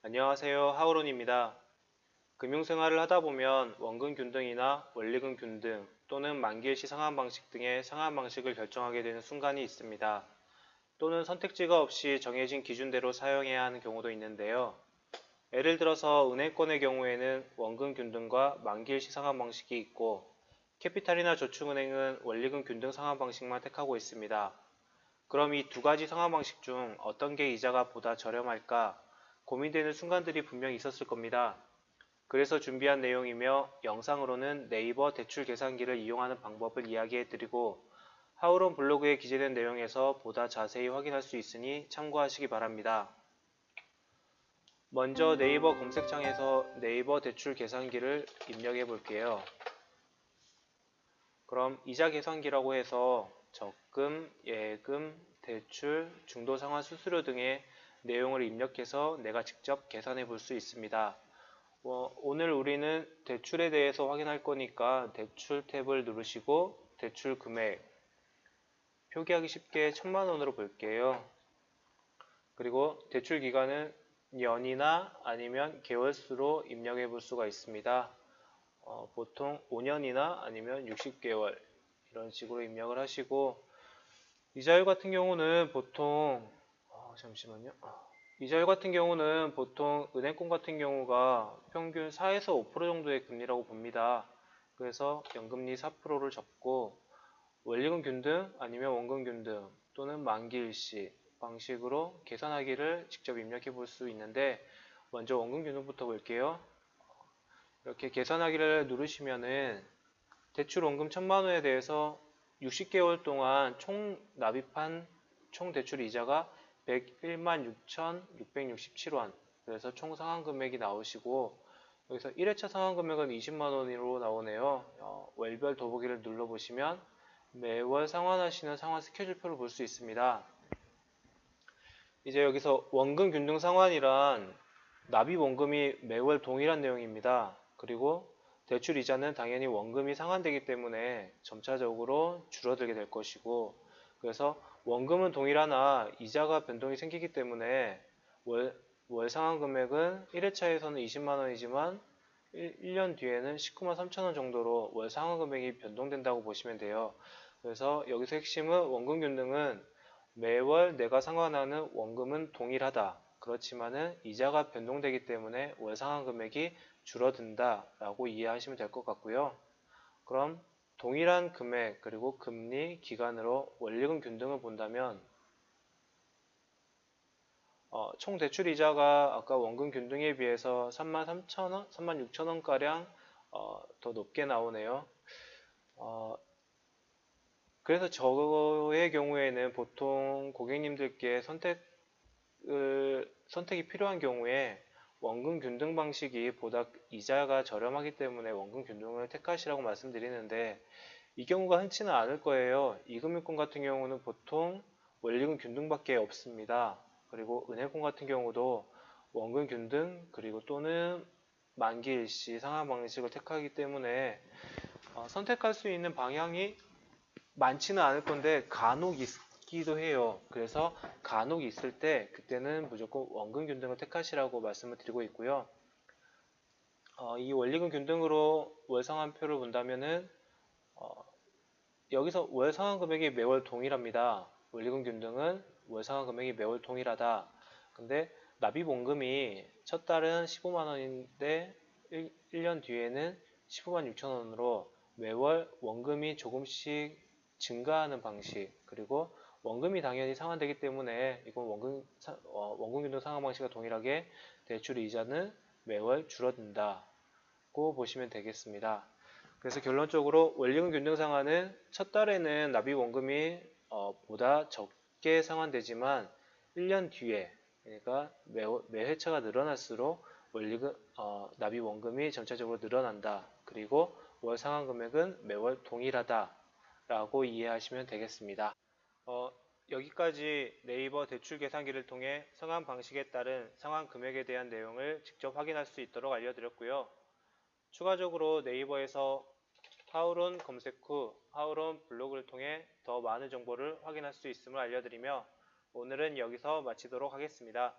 안녕하세요. 하우론입니다. 금융생활을 하다 보면 원금균등이나 원리금균등 또는 만기일시 상환방식 등의 상환방식을 결정하게 되는 순간이 있습니다. 또는 선택지가 없이 정해진 기준대로 사용해야 하는 경우도 있는데요. 예를 들어서 은행권의 경우에는 원금균등과 만기일시 상환방식이 있고 캐피탈이나 저축은행은 원리금균등 상환방식만 택하고 있습니다. 그럼 이 두 가지 상환방식 중 어떤 게 이자가 보다 저렴할까 고민되는 순간들이 분명히 있었을 겁니다. 그래서 준비한 내용이며 영상으로는 네이버 대출 계산기를 이용하는 방법을 이야기해 드리고 하우론 블로그에 기재된 내용에서 보다 자세히 확인할 수 있으니 참고하시기 바랍니다. 먼저 네이버 검색창에서 네이버 대출 계산기를 입력해 볼게요. 그럼 이자 계산기라고 해서 적금, 예금, 대출, 중도상환 수수료 등의 내용을 입력해서 내가 직접 계산해 볼 수 있습니다. 오늘 우리는 대출에 대해서 확인할 거니까 대출 탭을 누르시고 대출 금액 표기하기 쉽게 1000만원으로 볼게요. 그리고 대출 기간은 년이나 아니면 개월수로 입력해 볼 수가 있습니다. 보통 5년이나 아니면 60개월 이런 식으로 입력을 하시고 이자율 같은 경우는 보통 잠시만요. 이자율 같은 경우는 보통 은행권 같은 경우가 평균 4에서 5% 정도의 금리라고 봅니다. 그래서 연금리 4%를 잡고 원리금 균등 아니면 원금 균등 또는 만기일시 방식으로 계산하기를 직접 입력해 볼 수 있는데 먼저 원금 균등부터 볼게요. 이렇게 계산하기를 누르시면은 대출 원금 1000만원에 대해서 60개월 동안 총 납입한 총 대출 이자가 101만 6,667원. 그래서 총 상환 금액이 나오시고 여기서 1회차 상환 금액은 20만원으로 나오네요. 월별 더보기를 눌러보시면 매월 상환하시는 상환 스케줄표를 볼 수 있습니다. 이제 여기서 원금 균등 상환이란 납입 원금이 매월 동일한 내용입니다. 그리고 대출 이자는 당연히 원금이 상환되기 때문에 점차적으로 줄어들게 될 것이고 그래서 원금은 동일하나 이자가 변동이 생기기 때문에 월 상환 금액은 1회차에서는 20만원이지만 1년 뒤에는 19만 3천원 정도로 월 상환 금액이 변동된다고 보시면 돼요. 그래서 여기서 핵심은 원금 균등은 매월 내가 상환하는 원금은 동일하다. 그렇지만은 이자가 변동되기 때문에 월 상환 금액이 줄어든다 라고 이해하시면 될 것 같고요. 그럼 동일한 금액 그리고 금리 기간으로 원리금 균등을 본다면 총 대출 이자가 아까 원금 균등에 비해서 33,000원, 36,000원 가량 더 높게 나오네요. 그래서 저의 경우에는 보통 고객님들께 선택이 필요한 경우에 원금 균등 방식이 보다 이자가 저렴하기 때문에 원금 균등을 택하시라고 말씀드리는데 이 경우가 흔치는 않을 거예요. 이금융권 같은 경우는 보통 원리금 균등밖에 없습니다. 그리고 은행권 같은 경우도 원금 균등 그리고 또는 만기 일시 상환 방식을 택하기 때문에 선택할 수 있는 방향이 많지는 않을 건데 간혹 있기도 해요. 그래서 간혹 있을 때 그때는 무조건 원금 균등을 택하시라고 말씀을 드리고 있고요. 이 원리금 균등으로 월 상환표를 본다면은 여기서 월 상환 금액이 매월 동일합니다. 원리금 균등은 월 상환 금액이 매월 동일하다. 근데 납입 원금이 첫 달은 15만 원인데 1년 뒤에는 15만 6천 원으로 매월 원금이 조금씩 증가하는 방식 그리고 원금이 당연히 상환되기 때문에 이건 원금 균등 상환 방식과 동일하게 대출 이자는 매월 줄어든다고 보시면 되겠습니다. 그래서 결론적으로 원리금 균등 상환은 첫 달에는 납입 원금이 보다 적게 상환되지만 1년 뒤에 그러니까 매 회차가 늘어날수록 납입 원금이 전체적으로 늘어난다. 그리고 월 상환 금액은 매월 동일하다 라고 이해하시면 되겠습니다. 여기까지 네이버 대출 계산기를 통해 상환 방식에 따른 상환 금액에 대한 내용을 직접 확인할 수 있도록 알려드렸고요. 추가적으로 네이버에서 하우론 검색 후 하우론 블로그를 통해 더 많은 정보를 확인할 수 있음을 알려드리며 오늘은 여기서 마치도록 하겠습니다.